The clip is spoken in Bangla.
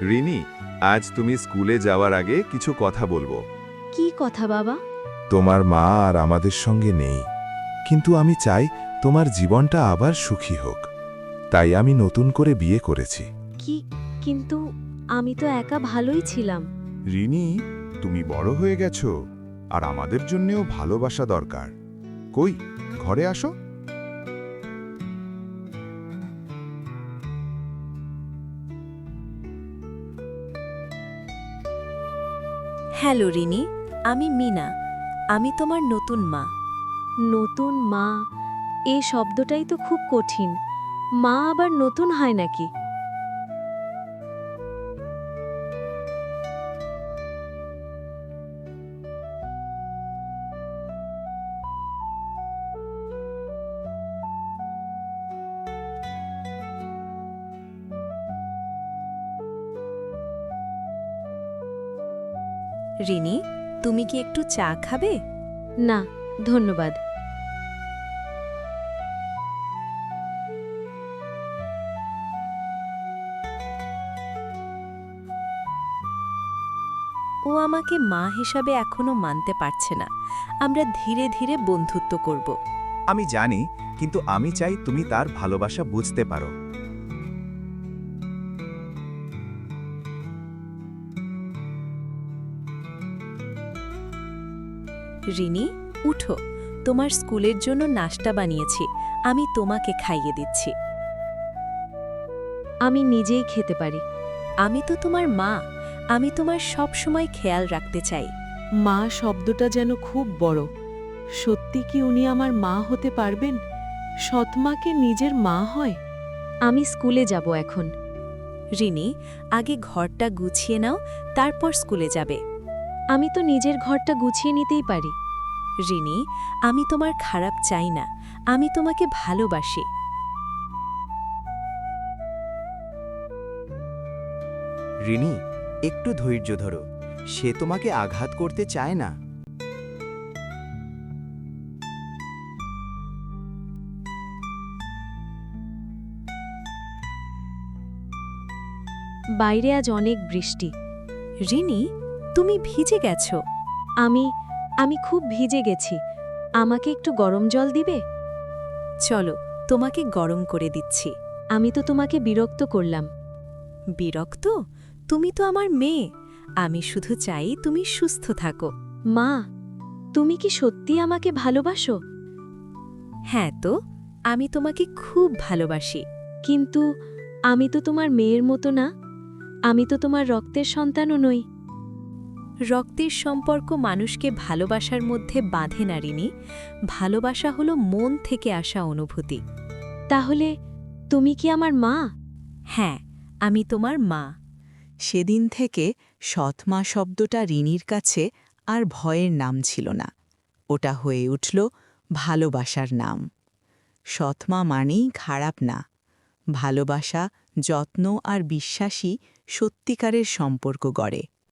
রিনি, আজ তুমি স্কুলে যাওয়ার আগে কিছু কথা বলবো। কি কথা বাবা? তোমার মা আর আমাদের সঙ্গে নেই, কিন্তু আমি চাই তোমার জীবনটা আবার সুখী হোক। তাই আমি নতুন করে বিয়ে করেছি। কি? কিন্তু আমি তো একা ভালোই ছিলাম। রিনি, তুমি বড় হয়ে গেছো, আর আমাদের জন্যেও ভালোবাসা দরকার। কই, ঘরে আসো। হ্যালো রিনি, আমি মিনা। আমি তোমার নতুন মা। নতুন মা, এই শব্দটাই তো খুব কঠিন। মা আবার নতুন হয় নাকি? রিনি, তুমি কি একটু চা খাবে? না, ধন্যবাদ। ও আমাকে মা হিসাবে এখনো মানতে পারছে না। আমরা ধীরে ধীরে বন্ধুত্ব করব। আমি জানি, কিন্তু আমি চাই তুমি তার ভালোবাসা বুঝতে পারো। রিনি, উঠো। তোমার স্কুলের জন্য নাস্তা বানিয়েছি। আমি তোমাকে খাইয়ে দিচ্ছি। আমি নিজেই খেতে পারি। আমি তো তোমার মা। আমি তোমার সব সময় খেয়াল রাখতে চাই। মা শব্দটা যেন খুব বড়। সত্যি কি উনি আমার মা হতে পারবেন? সৎমাকে নিজের মা হয়? আমি স্কুলে যাব এখন। রিনি, আগে ঘরটা গুছিয়ে নাও, তারপর স্কুলে যাবে। আমি তো নিজের ঘরটা গুছিয়ে নিতেই পারি। রিনি, আমি তোমার খারাপ চাই না। আমি তোমাকে ভালোবাসি। রিনি, একটু ধৈর্য ধরো। সে তোমাকে আঘাত করতে চায় না। বাইরে আজ অনেক বৃষ্টি। রিনি, তুমি ভিজে গেছো। আমি খুব ভিজে গেছি। আমাকে একটু গরম জল দিবে? চলো, তোমাকে গরম করে দিচ্ছি। আমি তো তোমাকে বিরক্ত করলাম। বিরক্ত? তুমি তো আমার মেয়ে। আমি শুধু চাই তুমি সুস্থ থাকো। মা, তুমি কি সত্যি আমাকে ভালোবাসো? হ্যাঁ তো, আমি তোমাকে খুব ভালোবাসি। কিন্তু আমি তো তোমার মেয়ের মতো না। আমি তো তোমার রক্তের সন্তানও নই। রক্তের সম্পর্ক মানুষকে ভালোবাসার মধ্যে বাঁধে না রিনি। ভালোবাসা হলো মন থেকে আসা অনুভূতি। তাহলে তুমি কি আমার মা? হ্যাঁ, আমি তোমার মা। সেদিন থেকে সৎমা শব্দটা রিনির কাছে আর ভয়ের নাম ছিল না। ওটা হয়ে উঠল ভালোবাসার নাম। সৎমা মানেই খারাপ না। ভালোবাসা, যত্ন আর বিশ্বাসী সত্যিকারের সম্পর্ক গড়ে।